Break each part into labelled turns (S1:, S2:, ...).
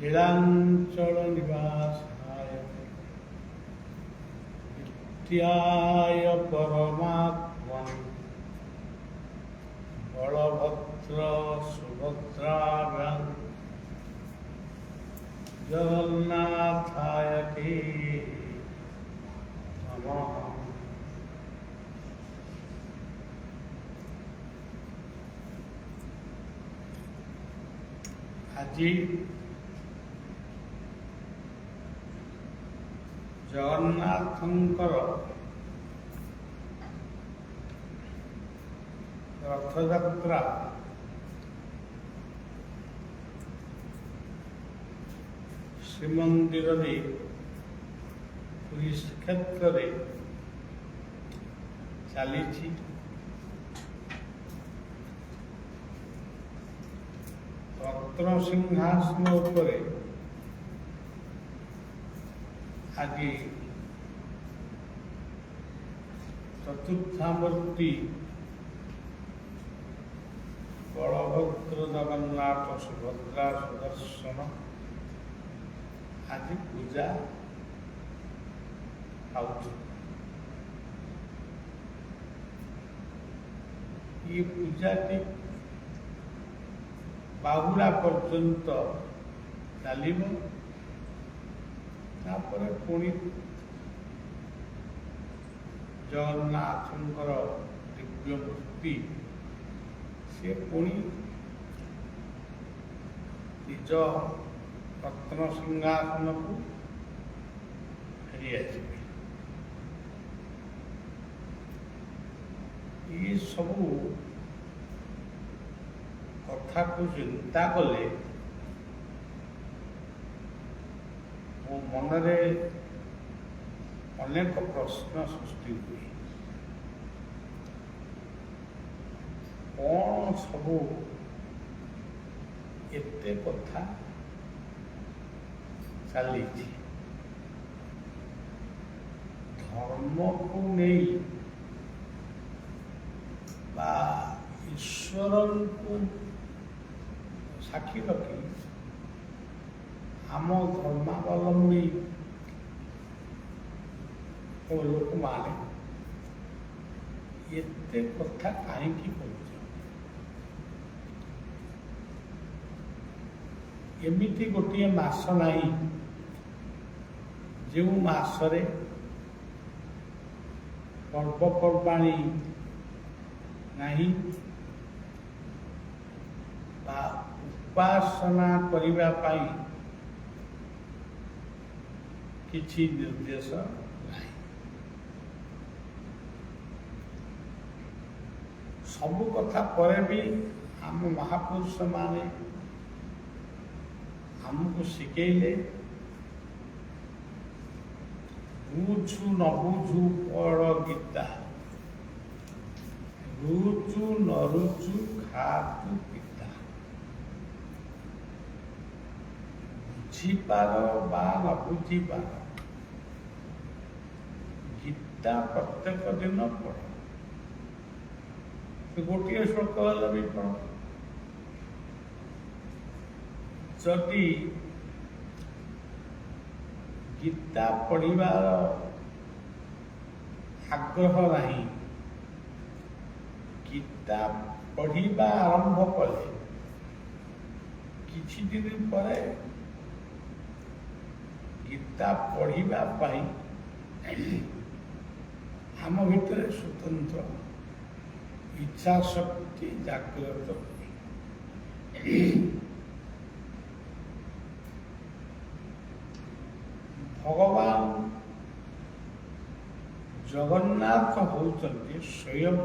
S1: नीलांचल निवासाय नित्याय परमात्मने बलभद्र सुभद्राभ्यां जगन्नाथाय ते नमः। আজি ଜଗନ୍ନାଥଙ୍କର ରଥଯାତ୍ରା ଶ୍ରୀମନ୍ଦିରରେ ପୁରୀ ଶ୍ରୀକ୍ଷେତ୍ରରେ ଚାଲିଛି। ରତ୍ନ ସିଂହାସନ ଉପରେ ଆଜି ଚତୁର୍ଥାମୂର୍ତ୍ତି ବଳଭଦ୍ର ଜଗନ୍ନାଥ ସୁଭଦ୍ରା ସୁଦର୍ଶନ ଆଜି ପୂଜା ପାଉଛନ୍ତି। ये पूजाटी बाहुला पर्यंत चलिब। तापर पुणी जगन्नाथंकर दिव्य मूर्ति से पुणी निज रत्न सिंहासन को फेरी आसबे। ये सबू कथा को चिंता कले मो मनरे अनेक प्रश्न सृष्टि हुए। कौन सबू एते कथा चली धर्म को नहीं बा ईश्वर को साक्षी रखी आम धर्मावलंबी लोक माने एते कथा कहीं एमिति गोटे मास नहीं जो मासरे पर्वपर्वाणी नहीं बा उपासना करिबा पाई किछि निर्देश नहीं। सब कथा पर भी आम महापुरुष माने हमको शिखेले बुझु न बुझु पढ़ गीता रुचु न रुचु खातु पिता बुझीपार बा न बुझीपार गीता प्रत्येक दिन पढ़। गोटे श्लोक हेल्ला भी पढ़। जदि गीता पढ़िबार आग्रह नहीं गीता पढ़िबा आरंभ कले किछि दिन पर गीता पढ़िबा पाई आम भितर स्वतंत्र इच्छा शक्ति जागृत भगवान जगन्नाथ होउचंती स्वयं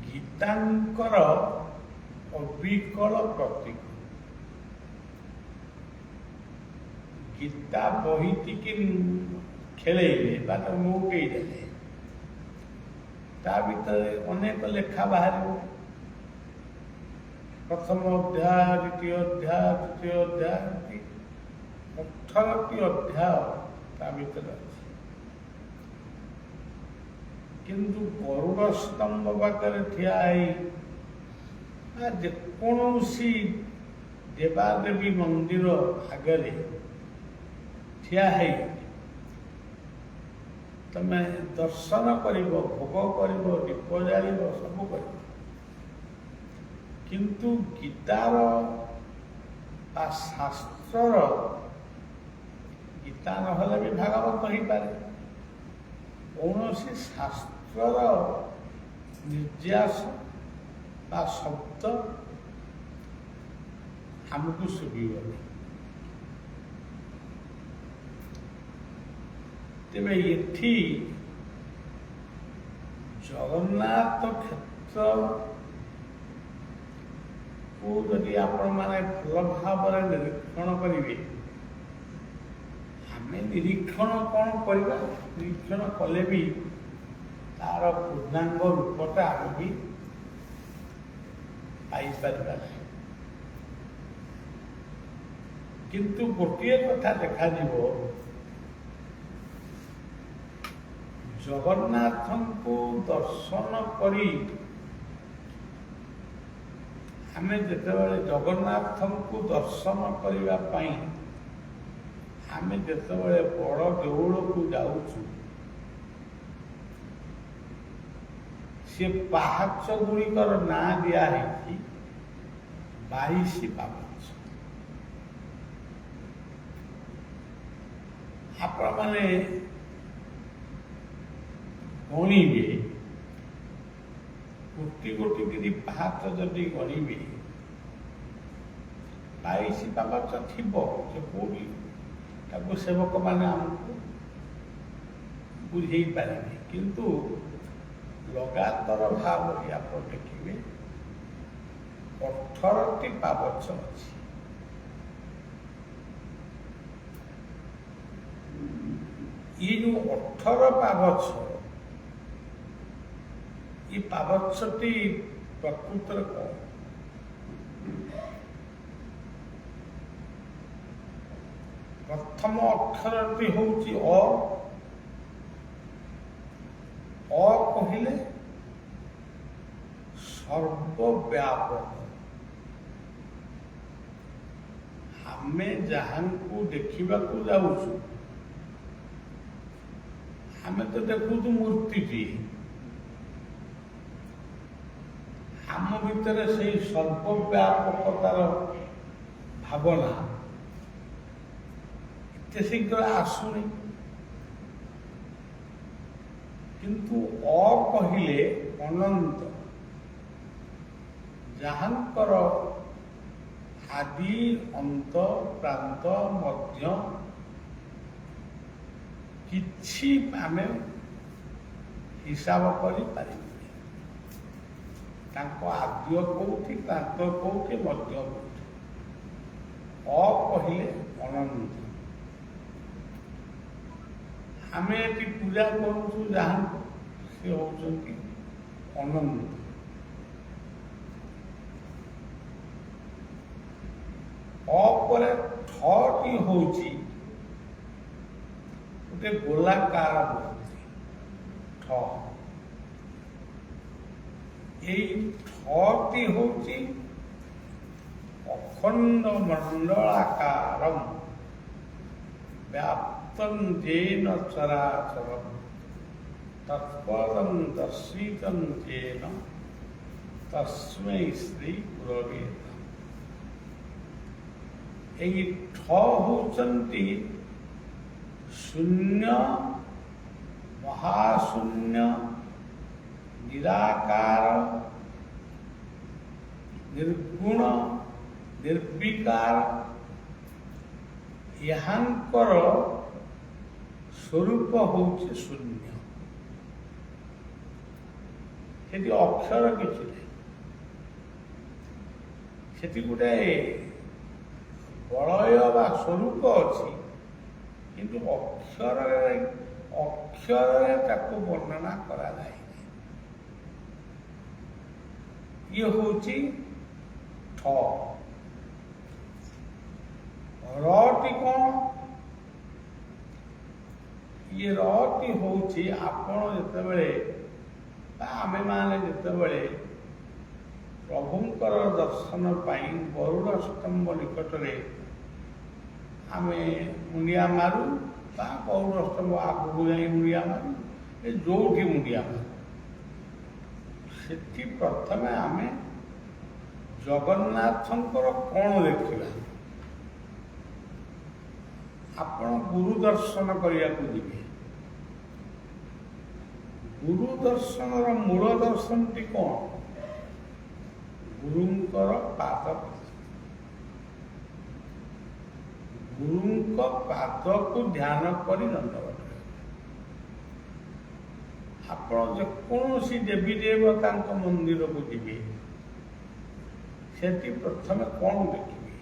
S1: गीतांकर अविकल प्रतीक। गीता बही खेलेले बात मौकई देले ता भीतर अनेक लेखा बाहर प्रथम अध्याय द्वितीय अध्याय तृतीय अध्याय 18टी अध्याय ता भीतर अच्छे किंतु गरुड़ स्तंभ पाखे ठिया जेकोसी ଦେବାଦେବୀ ମନ୍ଦିର ଆଗରେ ଠିଆ ହେଇ ତମେ ଦର୍ଶନ କରିବ, ଭୋଗ କରିବ, ଦୀପ ଜାଳିବ, ସବୁ କରିବ। କିନ୍ତୁ ଗୀତାର ବା ଶାସ୍ତ୍ରର, ଗୀତା ନହେଲେ ବି ଭାଗବତ ହେଇପାରେ, କୌଣସି ଶାସ୍ତ୍ରର ନିର୍ଯାସ ବା ଶବ୍ଦ ଆମକୁ ଶୁଭିବନି। ତେବେ ଏଠି ଜଗନ୍ନାଥ କ୍ଷେତ୍ରକୁ ଯଦି ଆପଣମାନେ ଭଲ ଭାବରେ ନିରୀକ୍ଷଣ କରିବେ, ଆମେ ନିରୀକ୍ଷଣ କ'ଣ କରିବା? ନିରୀକ୍ଷଣ କଲେ ବି ତାର ପୂର୍ଣ୍ଣାଙ୍ଗ ରୂପଟା ଆମେ ବି ପାଇପାରିବା ନାହିଁ। କିନ୍ତୁ ଗୋଟିଏ କଥା ଦେଖାଯିବ, ଜଗନ୍ନାଥଙ୍କୁ ଦର୍ଶନ କରି ଆମେ ଯେତେବେଳେ ଜଗନ୍ନାଥଙ୍କୁ ଦର୍ଶନ କରିବା ପାଇଁ ଆମେ ଯେତେବେଳେ ବଡ଼ ଦେଉଳକୁ ଯାଉଛୁ, ସେ ପାହାଚ ଗୁଡ଼ିକର ନାଁ ଦିଆହେଇଛି 22 ପାହାଚ। ଆପଣମାନେ ଗଣିବେ, ଗୋଟି ଗୋଟି କରି ପାହାଚ ଯଦି ଗଣିବେ, 22 ପାହାଚ ଥିବ। ସେ କୋଉଠି ତାକୁ ସେବକମାନେ ଆମକୁ ବୁଝେଇ ପାରିବେ, କିନ୍ତୁ ଲଗାତାର ଭାବରେ ଆପଣ ଦେଖିବେ 18ଟି ପାହାଚ ଅଛି। ये जो 18 पावच, ये पावचटी प्रकृतर कौन? प्रथम अक्षरटी होउची अ कहले सर्वव्यापक। आमे जहां को देखा जाऊँ, आमे तो देखु मूर्ति, आम भितर से सर्वव्यापकतार भावना एत शीघ्र आसुनी, किंतु अ कहले अनंत, जहांकर आदि अंत प्रांत मध्य किछि आमे हिसाब करि पारिबे। तांको आद्य कोउठी, प्रांत कोउठी, मध्य कोउठी। अ कहिले अनंत। आमे एटी पूजा करूछु जहां से होउछंती अनंत। अ पर ठटी होउची गोटे गोलाकार मूर्ति ठ। ठटी होउची अखंड मंडलाकारम व्याप्तं येन चराचरम तत्पदं दर्शितं येन तस्मै श्री गुरवे नमः। एई ठ होउचंती शून्य, महाशून्य, निराकार, निर्गुण, निर्विकार, यहांकर स्वरूप होउचे शून्य। सेठी अक्षर किछि नहीं, सेठी गोटे बलय बा स्वरूप अछि, किंतु अक्षर ताको वर्णना करा जाए। ये होची ठ। रटी कौन? ये रटी होची आपण जेतेबेले आमे माने जेतेबेले ପ୍ରଭୁଙ୍କର ଦର୍ଶନ ପାଇଁ ଗରୁଡ଼ ସ୍ତମ୍ଭ ନିକଟରେ ଆମେ ମୁଣ୍ଡିଆ ମାରୁ ବା ଗରୁଡ଼ ସ୍ତମ୍ଭ ଆଗକୁ ଯାଇ ମୁଣ୍ଡିଆ ମାରୁ, ଏ ଯେଉଁଠି ମୁଣ୍ଡିଆ ମାରୁ ସେଠି ପ୍ରଥମେ ଆମେ ଜଗନ୍ନାଥଙ୍କର କ'ଣ ଦେଖିବା? ଆପଣ ଗୁରୁ ଦର୍ଶନ କରିବାକୁ ଯିବେ। ଗୁରୁ ଦର୍ଶନର ମୂଳ ଦର୍ଶନଟି କ'ଣ? ଗୁରୁଙ୍କର ପାଦ। ଗୁରୁଙ୍କ ପାଦକୁ ଧ୍ୟାନ କରି ଦଣ୍ଡବତ। ଆପଣ ଯେକୌଣସି ଦେବୀ ଦେବତାଙ୍କ ମନ୍ଦିରକୁ ଯିବେ, ସେଠି ପ୍ରଥମେ କ'ଣ ଦେଖିବେ?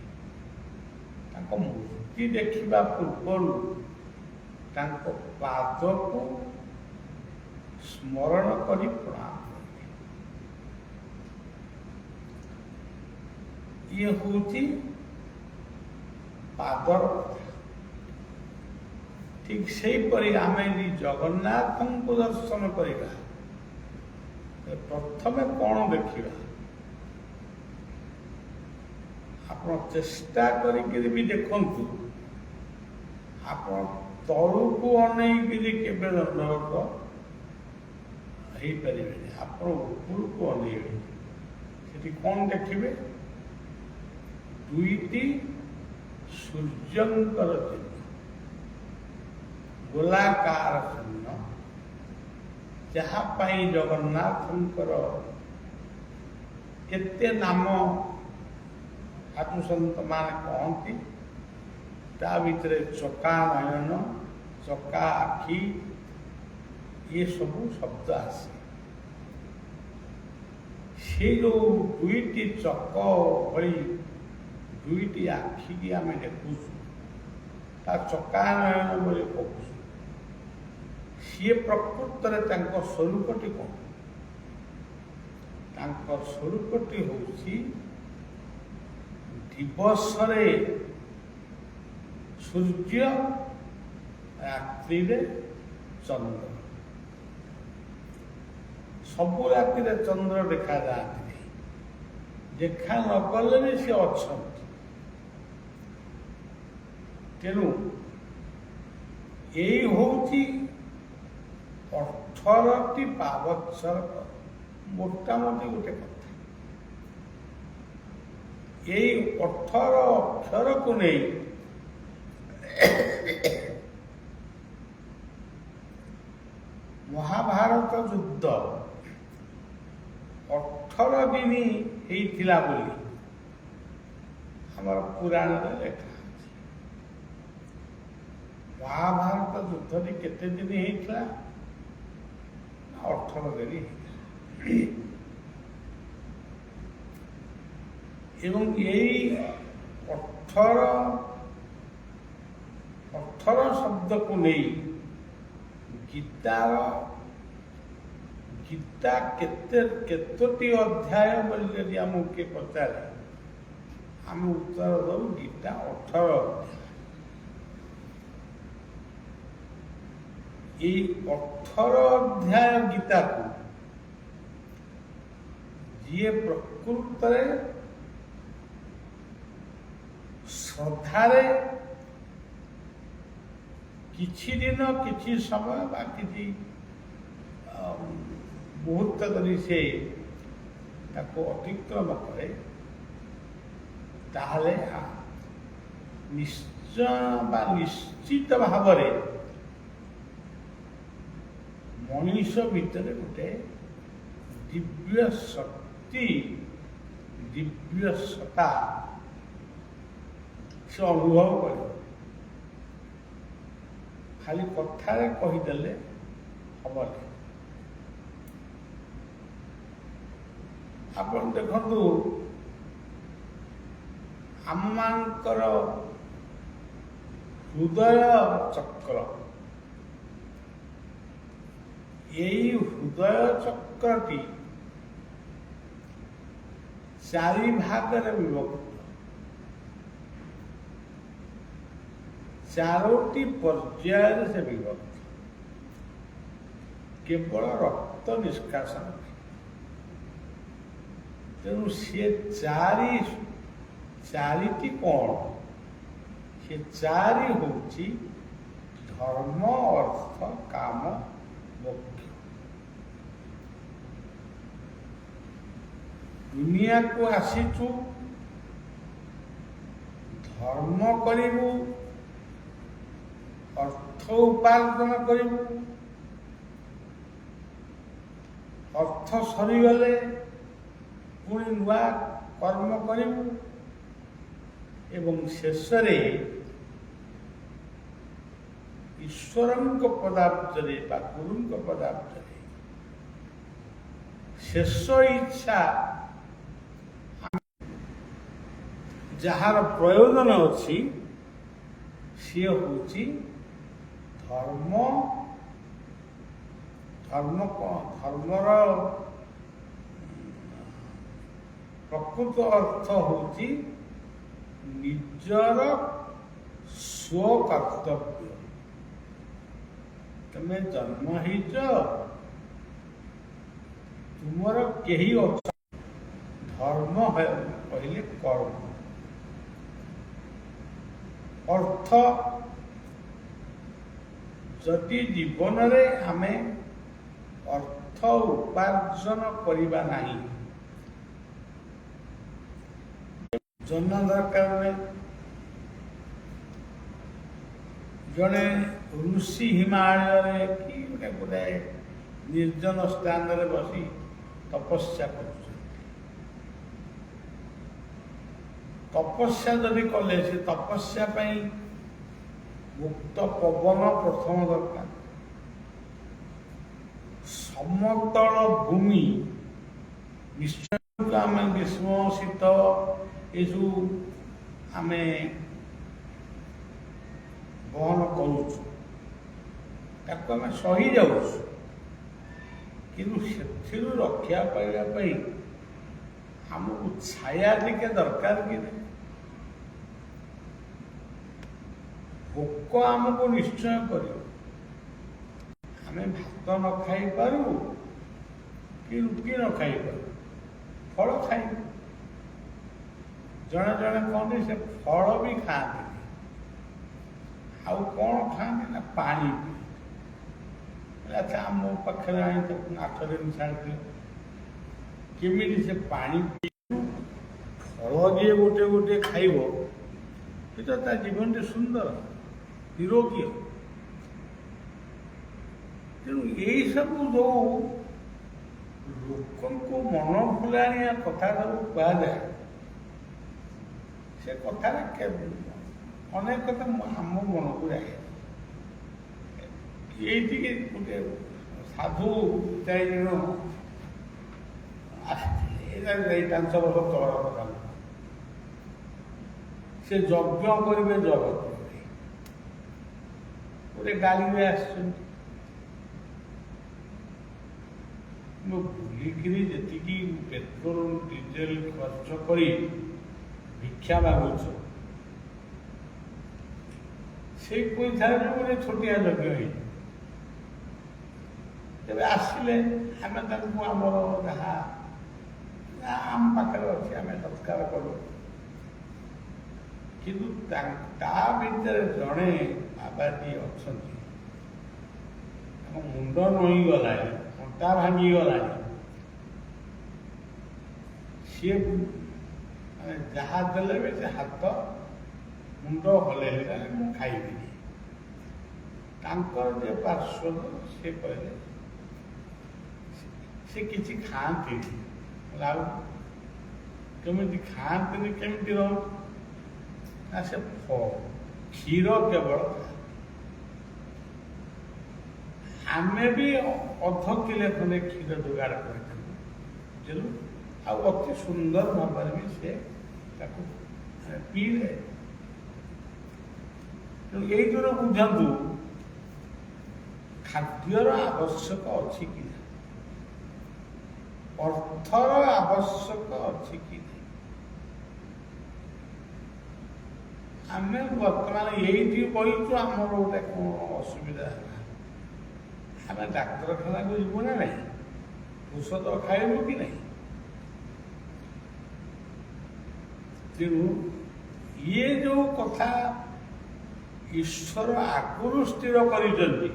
S1: ତାଙ୍କ ମୂର୍ତ୍ତି ଦେଖିବା ପୂର୍ବରୁ ତାଙ୍କ ପାଦକୁ ସ୍ମରଣ କରି ପ୍ରଣାମ କରିବେ। ଇଏ ହେଉଛି ପାଦର କଥା। ଠିକ୍ ସେହିପରି ଆମେ ଯଦି ଜଗନ୍ନାଥଙ୍କୁ ଦର୍ଶନ କରିବା, ପ୍ରଥମେ କ'ଣ ଦେଖିବା? ଆପଣ ଚେଷ୍ଟା କରିକିରି ବି ଦେଖନ୍ତୁ, ଆପଣ ତଳକୁ ଅନେଇକିରି କେବେ ଦଣ୍ଡବତ ହେଇପାରିବେନି। ଆପଣ ଉପରକୁ ଅନେଇବେ, ସେଠି କ'ଣ ଦେଖିବେ? ଦୁଇଟି ସୂର୍ଯ୍ୟଙ୍କର ଚିହ୍ନ, ଗୋଲାକାର ଚିହ୍ନ, ଯାହା ପାଇଁ ଜଗନ୍ନାଥଙ୍କର କେତେ ନାମ ସାଧୁସନ୍ତମାନେ କହନ୍ତି। ତା ଭିତରେ ଚକା ନୟନ, ଚକା ଆଖି, ଏ ସବୁ ଶବ୍ଦ ଆସେ। ସେ ଯେଉଁ ଦୁଇଟି ଚକ ଭଳି ଦୁଇଟି ଆଖିକି ଆମେ ଦେଖୁଛୁ, ତା ଚକା ନୟନ ବୋଲି କହୁଛୁ, ସିଏ ପ୍ରକୃତରେ ତାଙ୍କ ସ୍ୱରୂପଟି କ'ଣ? ତାଙ୍କ ସ୍ୱରୂପଟି ହେଉଛି ଦିବସରେ ସୂର୍ଯ୍ୟ, ରାତ୍ରିରେ ଚନ୍ଦ୍ର। ସବୁ ରାତିରେ ଚନ୍ଦ୍ର ଦେଖାଯାଆନ୍ତି, ଦେଖା ନଗଲେ ବି ସେ ଅଛନ୍ତି। ତେଣୁ ଏଇ ହେଉଛି 18ଟି ପାବଚ୍ଛର ମୋଟାମୋଟି ଗୋଟେ କଥା। ଏଇ 18 ଅକ୍ଷରକୁ ନେଇ ମହାଭାରତ ଯୁଦ୍ଧ 18 ଦିନ ହେଇଥିଲା ବୋଲି ଆମର ପୁରାଣରେ ଲେଖା ଅଛି। ମହାଭାରତ ଯୁଦ୍ଧଟି କେତେ ଦିନ ହେଇଥିଲା? 18 ଦିନ ହେଇଥିଲା। ଏବଂ ଏଇ 18 ଶବ୍ଦକୁ ନେଇ ଗୀତା କେତୋଟି ଅଧ୍ୟାୟ ବୋଲି ଯଦି ଆମକୁ କିଏ ପଚାରେ, ଆମେ ଉତ୍ତର ଦେଉ ଗୀତା 18 ଅଧ୍ୟାୟ। ଏଇ 18 ଅଧ୍ୟାୟ ଗୀତାକୁ ଯିଏ ପ୍ରକୃତରେ ଶ୍ରଦ୍ଧାରେ କିଛି ଦିନ, କିଛି ସମୟ ବା କିଛି ମୁହୂର୍ତ୍ତ କରି ସେ ତାକୁ ଅତିକ୍ରମ କରେ, ତାହେଲେ ନିଶ୍ଚୟ ବା ନିଶ୍ଚିତ ଭାବରେ ମଣିଷ ଭିତରେ ଗୋଟେ ଦିବ୍ୟ ଶକ୍ତି, ଦିବ୍ୟ ସତ୍ତା ସେ ଅନୁଭବ କରିବ। ଖାଲି କଥାରେ କହିଦେଲେ ହବନି। ଆପଣ ଦେଖନ୍ତୁ, ଆମମାନଙ୍କର ହୃଦୟ ଚକ୍ର, ଏଇ ହୃଦୟ ଚକ୍ରଟି 4 ଭାଗରେ ବିଭକ୍ତ। 4ଟି ପର୍ଯ୍ୟାୟରେ ସେ ବିଭକ୍ତ। କେବଳ ରକ୍ତ ନିଷ୍କାସନ ତେଣୁ ସିଏ ଚାରିଟି କ'ଣ? ସେ ଚାରି ହେଉଛି ଧର୍ମ, ଅର୍ଥ, କାମ, ମୋକ୍ଷ। ଦୁନିଆକୁ ଆସିଛୁ ଧର୍ମ କରିବୁ, ଅର୍ଥ ଉପାର୍ଜନ କରିବୁ, ଅର୍ଥ ସରିଗଲେ ପୁଣି ନୂଆ କର୍ମ କରିବୁ ଏବଂ ଶେଷରେ ଈଶ୍ୱରଙ୍କ ପଦାବ୍ଦରେ ବା ଗୁରୁଙ୍କ ପଦାବ୍ଦରେ ଶେଷ ଇଚ୍ଛା ଯାହାର ପ୍ରୟୋଜନ ଅଛି ସିଏ ହେଉଛି ଧର୍ମ। ଧର୍ମର ପ୍ରକୃତ ଅର୍ଥ ହେଉଛି ନିଜର ସ୍ୱକର୍ତ୍ତବ୍ୟ। ତମେ ଜନ୍ମ ହେଇଛ, ତୁମର କେହି ଧର୍ମ କହିଲେ କର୍ମ। ଅର୍ଥ, ଯଦି ଜୀବନରେ ଆମେ ଅର୍ଥ ଉପାର୍ଜନ କରିବା ନାହିଁ, ଜନ ଦରକାର ନାହିଁ। ଜଣେ ଋଷି ହିମାଳୟରେ କି ଗୋଟାଏ ନିର୍ଜନ ସ୍ଥାନରେ ବସି ତପସ୍ୟା କରୁଛନ୍ତି। ତପସ୍ୟା ଯଦି କଲେ, ସେ ତପସ୍ୟା ପାଇଁ ମୁକ୍ତ ପବନ ପ୍ରଥମ ଦରକାର, ସମତଳ ଭୂମି। ନିଶ୍ଚୟ ଆମେ ଗ୍ରୀଷ୍ମ ଶୀତ ଏସବୁ ଆମେ ବହନ କରୁଛୁ, ତାକୁ ଆମେ ସହି ଯାଉଛୁ, କିନ୍ତୁ ସେଥିରୁ ରକ୍ଷା ପାଇବା ପାଇଁ ଆମକୁ ଛାୟା ଟିକେ ଦରକାର କି ନାହିଁ? ଭୋକ ଆମକୁ ନିଶ୍ଚୟ କରିବ। ଆମେ ଭାତ ନ ଖାଇପାରୁ କି ରୁଟି ନ ଖାଇପାରୁ, ଫଳ ଖାଇବୁ। ଜଣେ ଜଣେ କହନ୍ତି ସେ ଫଳ ବି ଖାଆନ୍ତିନି, ଆଉ କ'ଣ ଖାଆନ୍ତି ନା ପାଣି ପିଇ। ଆଚ୍ଛା, ମୋ ପାଖରେ ଆଣି ତାକୁ 8 ଦିନ ଛାଡ଼ିଦିଅ, କେମିତି ସେ ପାଣି ପିଇବ? ଫଳ ଯିଏ ଗୋଟେ ଗୋଟେ ଖାଇବ, ସେ ତ ତା ଜୀବନଟି ସୁନ୍ଦର ନିରୋଗୀ। ତେଣୁ ଏଇସବୁ ଯେଉଁ ଲୋକଙ୍କୁ ମନ ଭୁଲାଣିଆ କଥା ସବୁ କୁହାଯାଏ, ସେ କଥାରେ ଅନେକ କଥା ଆମ ମନକୁ ଯାଏ। ଏଇଠିକି ଗୋଟେ ସାଧୁ ଚାରି ଜଣ ଆସିଥିଲେ, ଏଇ 5 ବର୍ଷ ତଳର କଥା। ସେ ଯଜ୍ଞ କରିବେ ଜଗତରେ, ଗୋଟେ ଗାଡ଼ିରେ ଆସିଛନ୍ତି। ମୁଁ ବୁଲିକିରି ଯେତିକି ପେଟ୍ରୋଲ ଡିଜେଲ ଖର୍ଚ୍ଚ କରି ଭିକ୍ଷା ମାଗୁଛ, ସେଇ ପଇସାରେ ଗୋଟେ ଛୋଟିଆ ଯଜ୍ଞ ହେଇଛି। ତେବେ ଆସିଲେ ଆମେ ତାଙ୍କୁ ଆମର ଯାହା ଆମ ପାଖରେ ଅଛି ଆମେ ସତ୍କାର କରୁ, କିନ୍ତୁ ତା ଭିତରେ ଜଣେ ବାବାଜୀ ଅଛନ୍ତି, ତାଙ୍କ ମୁଣ୍ଡ ନଇଁଗଲାଣି, ଅଣ୍ଟା ଭାଙ୍ଗିଗଲାଣି। ସିଏ ମାନେ ଯାହା ଦେଲେ ବି ସେ ହାତ ମୁଣ୍ଡ ହଲେଇଲେ ମୁଁ ଖାଇବିନି। ତାଙ୍କର ଯେ ପାର୍ଶ୍ୱଦ ସେ କହିଲେ ସେ କିଛି ଖାଆନ୍ତିନି। ଆଉ କେମିତି ଖାଆନ୍ତିନି, କେମିତି ରହୁ ନା ସେ କ୍ଷୀର କେବଳ ଖାଆନ୍ତି। ଆମେ ବି ଅଧ କିଲେ ଖଣ୍ଡେ କ୍ଷୀର ଯୋଗାଡ଼ କରିଥିଲୁ, ବୁଝିଲୁ, ଆଉ ଅତି ସୁନ୍ଦର ଭାବରେ ବି ସେ ତାକୁ ପିଇଲେ। ତେଣୁ ଏଇ ଯୋଉ ବୁଝନ୍ତୁ ଖାଦ୍ୟର ଆବଶ୍ୟକ ଅଛି କି ନାହିଁ, ଅର୍ଥର ଆବଶ୍ୟକ ଅଛି କି ନାହିଁ। ଆମେ ବର୍ତ୍ତମାନ ଏଇଠି ବହିଛୁ, ଆମର ଗୋଟେ କ'ଣ ଅସୁବିଧା ହେଲା, ଆମେ ଡାକ୍ତରଖାନାକୁ ଯିବୁ ନା ନାହିଁ, ଔଷଧ ଖାଇବୁ କି ନାହିଁ? ତେଣୁ ଇଏ ଯେଉଁ କଥା ଈଶ୍ୱର ଆଗରୁ ସ୍ଥିର କରିଛନ୍ତି,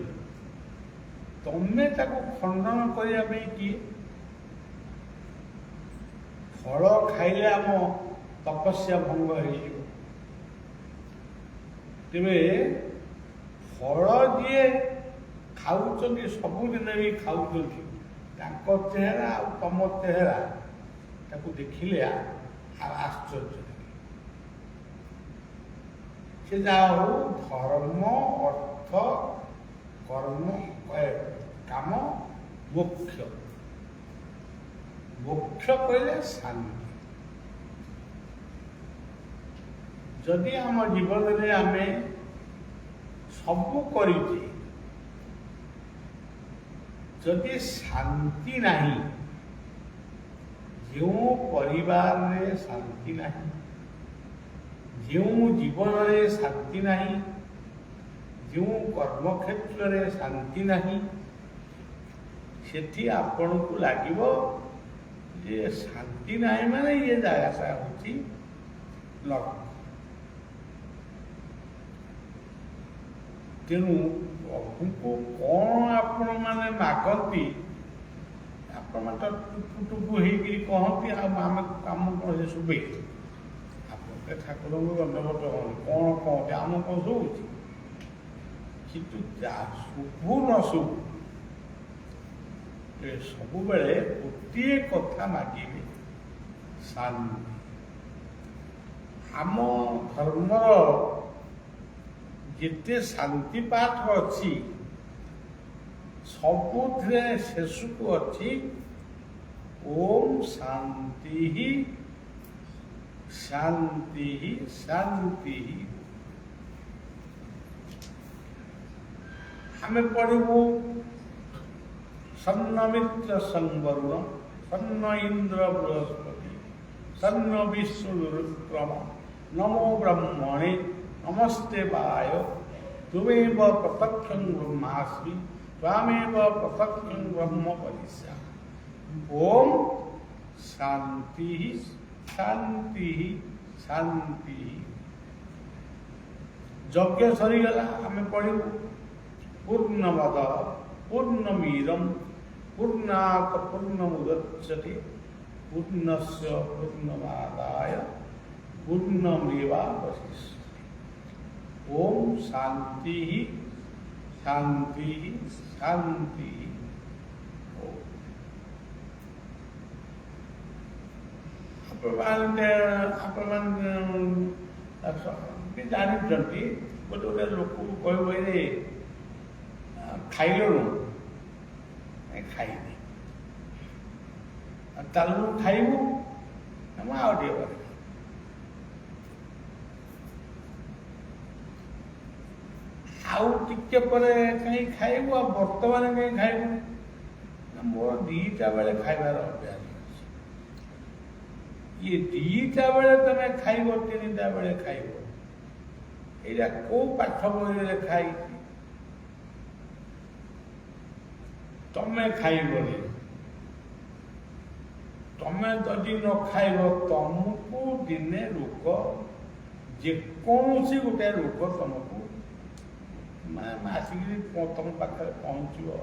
S1: ତମେ ତାକୁ ଖଣ୍ଡନ କରିବା ପାଇଁ କିଏ? ଫଳ ଖାଇଲେ ଆମ ତପସ୍ୟା ଭଙ୍ଗ ହେଇଯିବ। ତେବେ ଫଳ ଯିଏ ଖାଉଛନ୍ତି, ସବୁଦିନ ବି ଖାଉଛନ୍ତି, ତାଙ୍କ ଚେହେରା ଆଉ ତମ ଚେହେରା ତାକୁ ଦେଖିଲେ ଆଶ୍ଚର୍ଯ୍ୟ ଲାଗେ। ସେ ଯାହା ହଉ ଧର୍ମ, ଅର୍ଥ, କର୍ମ, କାମ ମୋକ୍ଷ। ମୋକ୍ଷ କହିଲେ ଶାନ୍ତି। ଯଦି ଆମ ଜୀବନରେ ଆମେ ସବୁ କରିଛେ, ଯଦି ଶାନ୍ତି ନାହିଁ, ଯେଉଁ ପରିବାରରେ ଶାନ୍ତି ନାହିଁ, ଯେଉଁ ଜୀବନରେ ଶାନ୍ତି ନାହିଁ, ଯେଉଁ କର୍ମକ୍ଷେତ୍ରରେ ଶାନ୍ତି ନାହିଁ, ସେଠି ଆପଣଙ୍କୁ ଲାଗିବ ଯେ ଶାନ୍ତି ନାହିଁ ମାନେ ଇଏ ଜାଗାଟା ହେଉଛି ନରକ। ତେଣୁ ପ୍ରଭୁଙ୍କୁ କ'ଣ ଆପଣମାନେ ମାଗନ୍ତି? ଆପଣମାନେ ତ ଟୁକୁ ଟୁକୁ ହେଇକିରି କହନ୍ତି, ଆଉ ଆମେ କାମ କ'ଣ ସେ ଶୁଭେ? ଆପଣ ଠାକୁରଙ୍କୁ ଦଣ୍ଡବତ କହନ୍ତି, କ'ଣ କହନ୍ତି, ଆମ କ'ଣ ଶୁଭୁଛି? କିନ୍ତୁ ଶୁଭୁ ନ ଶୁଭୁ, ସବୁବେଳେ ଗୋଟିଏ କଥା ମାଗିବେ, ଶାନ୍ତି। ଆମ ଧର୍ମର ଯେତେ ଶାନ୍ତି ପାଠ ଅଛି, ସବୁଥିରେ ଶେଷକୁ ଅଛି ଓମ୍ ଶାନ୍ତି ଶାନ୍ତି ଶାନ୍ତି। ଆମେ ପଢ଼ିବୁ ସନ୍ନ ମିତ୍ର ସଂବରୁଣ, ସନ୍ନ ଇନ୍ଦ୍ର ବୃହସ୍ପତି, ସନ୍ନ ବିଷ୍ଣୁରୁକ୍ରମ, ନମೋ ବ୍ରହ୍ମଣେ ନମସ୍ତେ ବାୟ, ତୁମେବ ପ୍ରତ୍ୟକ୍ଷଂ ବ୍ରହ୍ମାସ୍ମି, ତ୍ୱାମେବ ପ୍ରତ୍ୟକ୍ଷଂ ବ୍ରହ୍ମ ପରିସ୍ୟାମି। ଓମ୍ ଶାନ୍ତି ଶାନ୍ତି ଶାନ୍ତି। ଯଜ୍ଞ ସରିଗଲା, ଆମେ ପଢ଼ିବୁ ପୂର୍ଣ୍ଣମଦ ପୂର୍ଣ୍ଣମିଦଂ ପୂର୍ଣ୍ଣାତ୍ ପୂର୍ଣ୍ଣମୁଦଚ୍ୟତେ ପୂର୍ଣ୍ଣସ୍ୟ ପୂର୍ଣ୍ଣମାଦାୟ ପୂର୍ଣ୍ଣମେବାବଶିଷ୍ୟତେ। ओम शांति शांति शांति। जानते गोटे गोटे लोक कह खाइलु खाइनी चालू खाइबू आउ टे आउ टिके परे कहीं खाइबू आ बर्तमान कहीं खाइबू मोर दीटा बेले खाइबार अभ्यास ये दीटा बेले तुम खाइब तीनटा बेले खाइब ये कौ पाठ बही लिखाई तमें खाइबनी तमें जदि न खाइब तुमको दिने रोग जेकोसी गोटे रोग तुमको आसिक तुम पाखे पहुँचो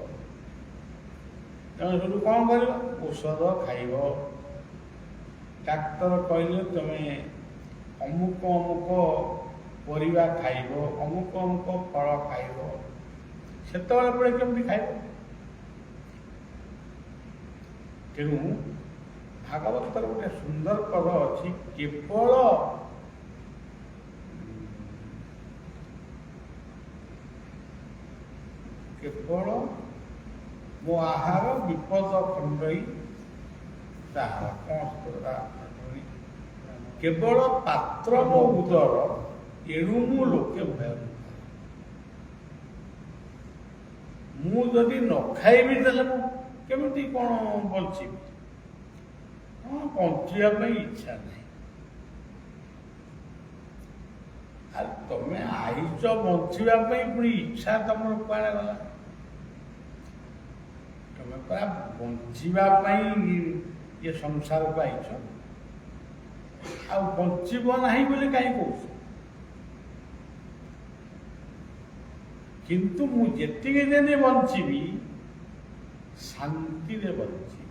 S1: तेणु सब कौन कर औषध खाइब डाक्तर कहले तुम्हें अमुक अमुक परिवा खाइब अमुक अमुक फल खाइब से पड़े केमती खाइब। तेणु भागवतर गोटे सुंदर पद अच्छी केवल मो आहार विपद खंडई केवल पात्र मो उदर एणु मु लोके भय मुझे न खाइबी केमी कौन बची हाँ बचापी इच्छा नहीं तुम्हें आईच बचापी पुणी इच्छा तुम कुआड़े गला तुम्हें परा बचापी ये संसार को आईच ଆଉ ବଞ୍ଚିବ ନାହିଁ ବୋଲି କାହିଁ କହୁଛୁ? କିନ୍ତୁ ମୁଁ ଯେତିକି ଦିନ ବଞ୍ଚିବି ଶାନ୍ତିରେ ବଞ୍ଚିବି,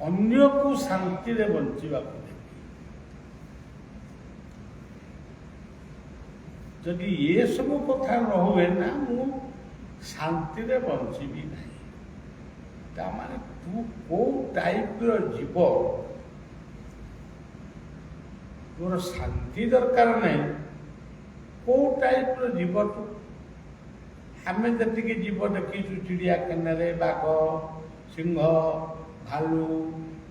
S1: ଅନ୍ୟକୁ ଶାନ୍ତିରେ ବଞ୍ଚିବାକୁ ଦେବି। ଯଦି ଏସବୁ କଥା ନ ହୁଏ ନା ମୁଁ ଶାନ୍ତିରେ ବଞ୍ଚିବି ନାହିଁ। ତାମାନେ ତୁ କୋଉ ଟାଇପ୍ର ଜୀବ, ତୋର ଶାନ୍ତି ଦରକାର ନାହିଁ, କୋଉ ଟାଇପ୍ର ଜୀବ ତୁ? ଆମେ ଯେତିକି ଜୀବ ଦେଖିଛୁ ଚିଡ଼ିଆଖାନାରେ, ବାଘ, ସିଂହ, ଭାଲୁ,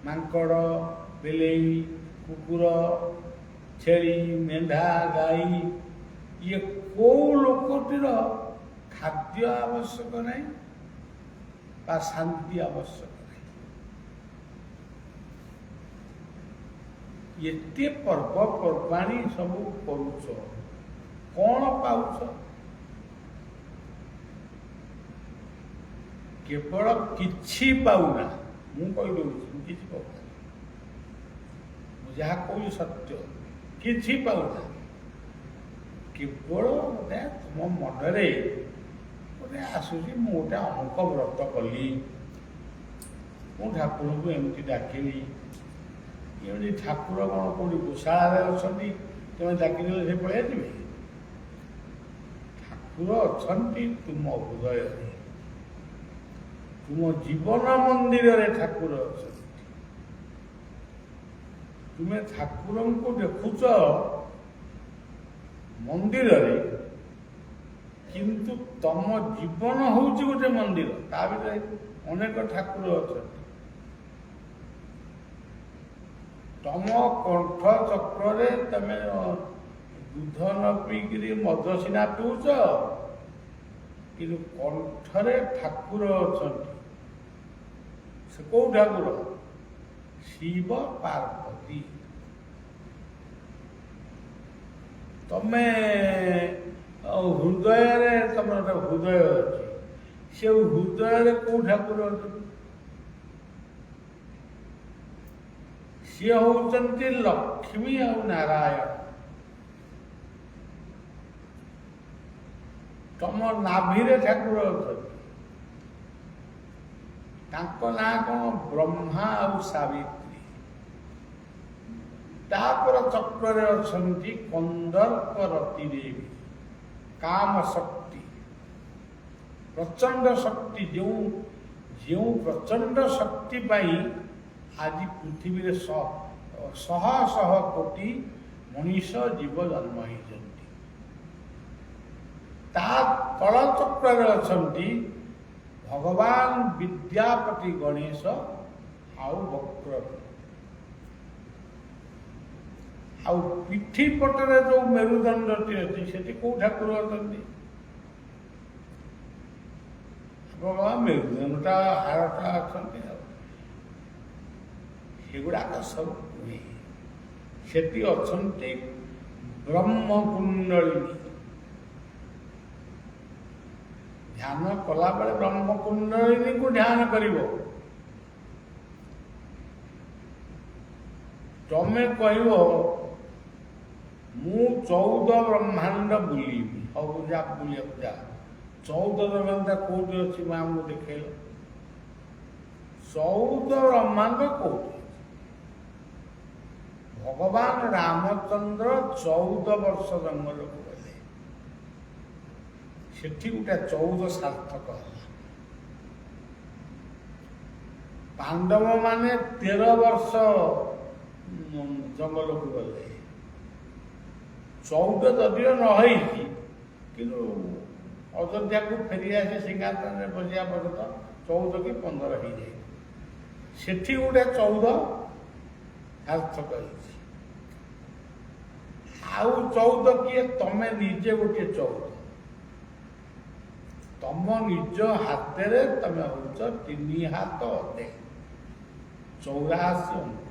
S1: ମାଙ୍କଡ଼, ବିଲେଇ, କୁକୁର, ଛେଳି, ମେଣ୍ଢା, ଗାଈ, ଇଏ କୋଉ ଲୋକଟିର ଖାଦ୍ୟ ଆବଶ୍ୟକ ନାହିଁ ବା ଶାନ୍ତି ଆବଶ୍ୟକ ନାହିଁ। ଏତେ ପର୍ବପର୍ବାଣୀ ସବୁ କରୁଛ, କ'ଣ ପାଉଛ? କେବଳ କିଛି ପାଉନା। ମୁଁ କହିଦେଉଛି, ମୁଁ କିଛି ପାଉନା। ମୁଁ ଯାହା କହୁଛି ସତ୍ୟ, କିଛି ପାଉନା। କେବଳ ଗୋଟେ ତୁମ ମନରେ ଗୋଟେ ଆସୁଛି, ମୁଁ ଗୋଟେ ଅମୁକ ବ୍ରତ କଲି, ମୁଁ ଠାକୁରଙ୍କୁ ଏମିତି ଡାକିଲି। ଏମିତି ଠାକୁର କ'ଣ କେଉଁଠି ଗୋଶାଳାରେ ଅଛନ୍ତି, ତୁମେ ଡାକିଦେଲେ ସେ ପଳେଇ ଆସିବେ? ଠାକୁର ଅଛନ୍ତି ତୁମ ହୃଦୟରେ, ତୁମ ଜୀବନ ମନ୍ଦିରରେ ଠାକୁର ଅଛନ୍ତି। ତୁମେ ଠାକୁରଙ୍କୁ ଦେଖୁଛ ମନ୍ଦିରରେ, କିନ୍ତୁ ତମ ଜୀବନ ହେଉଛି ଗୋଟେ ମନ୍ଦିର, ତା ଭିତରେ ଅନେକ ଠାକୁର ଅଛନ୍ତି। ତମ କଣ୍ଠ ଚକ୍ରରେ ତମେ ଦୁଧ ନ ପିଇକିରି ମଦ ସିନା ପିଉଛ, କିନ୍ତୁ କଣ୍ଠରେ ଠାକୁର ଅଛନ୍ତି। ସେ କୋଉ ଠାକୁର? ଶିବ ପାର୍ବତୀ। ତମେ ହୃଦୟରେ, ତମର ଗୋଟେ ହୃଦୟ ଅଛି, ସେ ହୃଦୟରେ କୋଉ ଠାକୁର ଅଛନ୍ତି? ସିଏ ହଉଛନ୍ତି ଲକ୍ଷ୍ମୀ ଆଉ ନାରାୟଣ। ତମ ନାଭିରେ ଠାକୁର ଅଛନ୍ତି, ତାଙ୍କ ନାଁ କ'ଣ? ବ୍ରହ୍ମା ଆଉ ସାବିତ୍ରୀ। ତାପରେ ଚକ୍ରରେ ଅଛନ୍ତି କନ୍ଦର୍ପ ରତି ଦେବୀ, କାମ ଶକ୍ତି, ପ୍ରଚଣ୍ଡ ଶକ୍ତି। ଯେଉଁ ପ୍ରଚଣ୍ଡ ଶକ୍ତି ପାଇଁ ଆଜି ପୃଥିବୀରେ ଶହ ଶହ କୋଟି ମଣିଷ ଜୀବ ଜନ୍ମ ହେଇଛନ୍ତି। ତା ତଳ ଚକ୍ରରେ ଅଛନ୍ତି ଭଗବାନ ବିଦ୍ୟାପତି ଗଣେଶ ଆଉ ବକ୍ର। ଆଉ ପିଠି ପଟରେ ଯୋଉ ମେରୁଦଣ୍ଡଟି ଅଛି, ସେଠି କୋଉ ଠାକୁର ଅଛନ୍ତି? ଭଗବାନ ମେରୁଦଣ୍ଡଟା, ହାରଟା ଅଛନ୍ତି। ଆଉ ସେଗୁଡ଼ାକ ସବୁ ନୁହେଁ, ସେଠି ଅଛନ୍ତି ବ୍ରହ୍ମକୁଣ୍ଡଳିନୀ। ଧ୍ୟାନ କଲାବେଳେ ବ୍ରହ୍ମକୁଣ୍ଡଳିନୀକୁ ଧ୍ୟାନ କରିବ। ତମେ କହିବ ମୁଁ 14 ବ୍ରହ୍ମାଣ୍ଡ ବୁଲିବି। ହଉ ଯା, ବୁଲିବାକୁ ଯା। 14 ବ୍ରହ୍ମାଣ୍ଡ କୋଉଠି ଅଛି ମା? ମୁଁ ଦେଖେଇଲ। 14 ବ୍ରହ୍ମାଣ୍ଡ କୋଉଠି? ଭଗବାନ ରାମଚନ୍ଦ୍ର 14 ବର୍ଷ ଜଙ୍ଗଲକୁ ଗଲେ, ସେଠି ଗୋଟେ 14 ସାର୍ଥକ ହେଲା। ପାଣ୍ଡବ ମାନେ 13 ବର୍ଷ ଜଙ୍ଗଲକୁ ଗଲେ। 14 ଯଦିଓ ନ ହେଇଛି, କିନ୍ତୁ ଅଯୋଧ୍ୟାକୁ ଫେରିଆସି ସିଂହାସନରେ ବସିବା ପର୍ଯ୍ୟନ୍ତ 14 କି 15 ହେଇଯାଏ। ସେଠି ଗୋଟେ 14 ସାର୍ଥକ ହେଇଛି। ଆଉ 14 କିଏ? ତମେ ନିଜେ ଗୋଟିଏ 14। ତମ ନିଜ ହାତରେ ତମେ ହଉଛ 3 ହାତ ଅଧେ, 84 ଅଙ୍ଗୁଳ।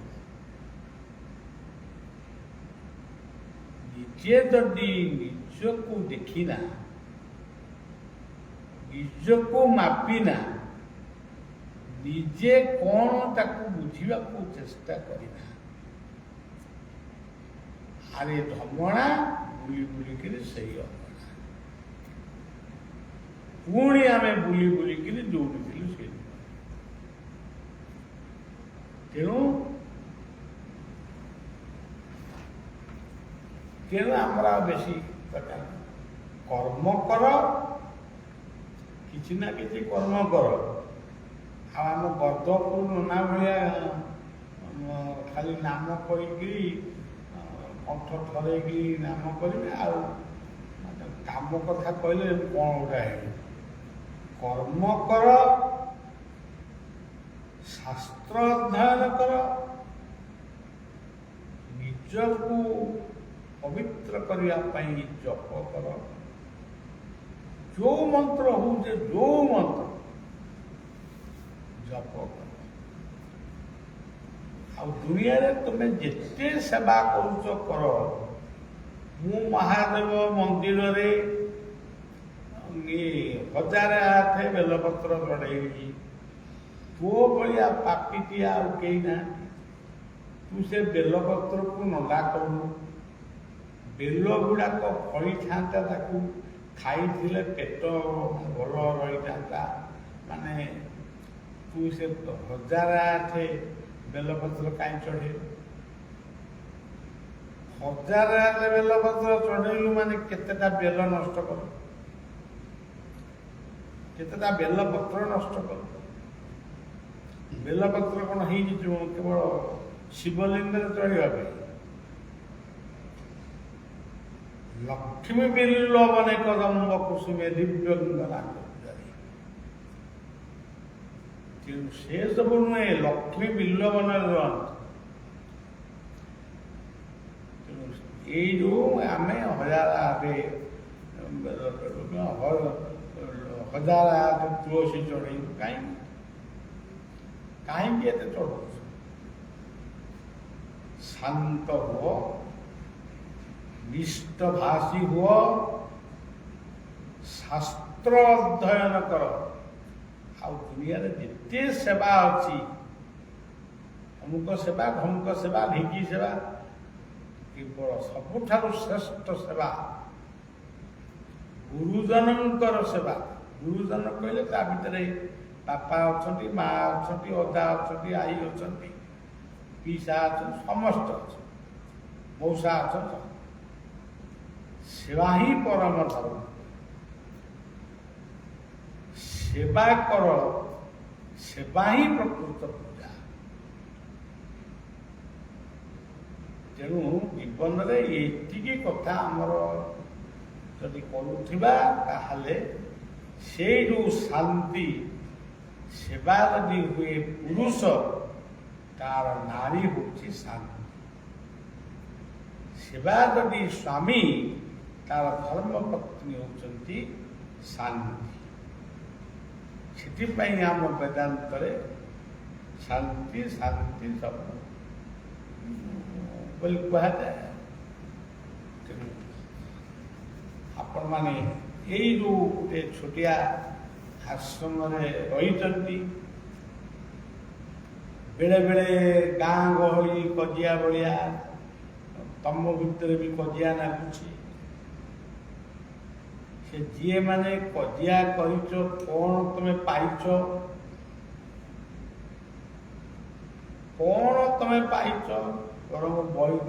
S1: ନିଜେ ଯଦି ନିଜକୁ ଦେଖିନା, ନିଜକୁ ମାପିନା, ନିଜେ କ'ଣ ତାକୁ ବୁଝିବାକୁ ଚେଷ୍ଟା କରିନା। ଆରେ ଧମଣା ବୁଲି ବୁଲିକିରି ସେଇ ଅମଣା, ପୁଣି ଆମେ ବୁଲି ବୁଲିକିରି ଦୌଡ଼ିଥିଲୁ ସେଇ। ତେଣୁ ଆମର ଆଉ ବେଶୀ ଦରକାର କର୍ମ କର, କିଛି ନା କିଛି କର୍ମ କର। ଆଉ ଆମ ଗର୍ଦ୍ଦପୁର ନନା ଭଳିଆ ଖାଲି ନାମ କରିକିରି କଣ୍ଠ ଥରେଇକି ନାମ କରିବେ, ଆଉ କାମ କଥା କହିଲେ କ'ଣ ଗୋଟେ ହେବେ। କର୍ମ କର, ଶାସ୍ତ୍ର ଅଧ୍ୟୟନ କର, ନିଜକୁ ପବିତ୍ର କରିବା ପାଇଁ ଜପ କର। ଯୋଉ ମନ୍ତ୍ର ହଉଛି ଯୋଉ ମନ୍ତ୍ର ଜପ କର। ଆଉ ଦୁନିଆରେ ତୁମେ ଯେତେ ସେବା କରୁଛ କର। ମୁଁ ମହାଦେବ ମନ୍ଦିରରେ 1008 ବେଲପତ୍ର ଚଢ଼େଇବି। ତୋ ଭଳିଆ ପାପିଟିଆ ଆଉ କେହି ନାହାନ୍ତି। ତୁ ସେ ବେଲପତ୍ରକୁ ନଣ୍ଡା କରୁନୁ। ବେଲ ଗୁଡ଼ାକ ଫଳିଥାନ୍ତା, ତାକୁ ଖାଇଥିଲେ ପେଟ ଭଲ ରହିଥାନ୍ତା। ମାନେ ତୁ ସେ 1008 ବେଲପତ୍ର କାହିଁ ଚଢ଼େଇଲୁ? 1008 ବେଲପତ୍ର ଚଢ଼େଇଲୁ ମାନେ କେତେଟା ବେଲ ନଷ୍ଟ କଲୁ, କେତେଟା ବେଲପତ୍ର ନଷ୍ଟ କଲୁ। ବେଲପତ୍ର କ'ଣ ହେଇଛି କେବଳ ଶିବଲିଙ୍ଗରେ ଚଢ଼ିବା ପାଇଁ? ଲକ୍ଷ୍ମୀ ବିଲ୍ଲବନେ କଦମ୍ବ କୁସୁମେ ଦିବ୍ୟଙ୍ଗନା। ତେଣୁ ସେ ସବୁ ନୁହେଁ, ଲକ୍ଷ୍ମୀ ବିଲ୍ଲବନରେ ରହନ୍ତି। ତେଣୁ ଏଇ ଯୋଉ ଆମେ 1008 ତୁଳସୀ ଚଢ଼େଇବୁ କାହିଁକି ଏତେ ଚଢ଼ଉଛୁ? ଶାନ୍ତ ହୁଅ, ନିଷ୍ଠଭାଷୀ ହୁଅ, ଶାସ୍ତ୍ର ଅଧ୍ୟୟନ କର। ଆଉ ଦୁନିଆରେ ଯେତେ ସେବା ଅଛି, ଅମୁକ ସେବା, ଢମୁକ ସେବା, ଢିଙ୍କି ସେବା, କେବଳ ସବୁଠାରୁ ଶ୍ରେଷ୍ଠ ସେବା ଗୁରୁଜନଙ୍କର ସେବା। ଗୁରୁଜନ କହିଲେ ତା ଭିତରେ ବାପା ଅଛନ୍ତି, ମା ଅଛନ୍ତି, ଅଜା ଅଛନ୍ତି, ଆଈ ଅଛନ୍ତି, ପିସା ଅଛନ୍ତି, ସମସ୍ତେ ଅଛନ୍ତି, ମଉସା ଅଛନ୍ତି। ସେବା ହିଁ ପରମ ଧର୍ମ। ସେବା କର, ସେବା ହିଁ ପ୍ରକୃତ ପୂଜା। ତେଣୁ ଜୀବନରେ ଏତିକି କଥା ଆମର ଯଦି କରୁଥିବା, ତାହେଲେ ସେଇ ଯେଉଁ ଶାନ୍ତି, ସେବା ଯଦି ହୁଏ ପୁରୁଷ, ତାର ନାରୀ ହେଉଛି ଶାନ୍ତି। ସେବା ଯଦି ସ୍ୱାମୀ, ତାର ଧର୍ମପତ୍ନୀ ହେଉଛନ୍ତି ଶାନ୍ତି। ସେଥିପାଇଁ ଆମ ବେଦାନ୍ତରେ ଶାନ୍ତି ଶାନ୍ତି ସବୁ ବୋଲି କୁହାଯାଏ। ତେଣୁ ଆପଣମାନେ ଏଇ ଯେଉଁ ଗୋଟେ ଛୋଟିଆ ଆଶ୍ରମରେ ରହିଛନ୍ତି, ବେଳେବେଳେ ଗାଁ ଗହଳି କଜିଆ ଭଳିଆ ତମ ଭିତରେ ବି କଜିଆ ଲାଗୁଛି। ସେ ଯିଏ ମାନେ କଜିଆ କରିଛ, କ'ଣ ତମେ ପାଇଛ? କ'ଣ ତମେ ପାଇଛ? ବରଂ ବୈକୁଣ୍ଠ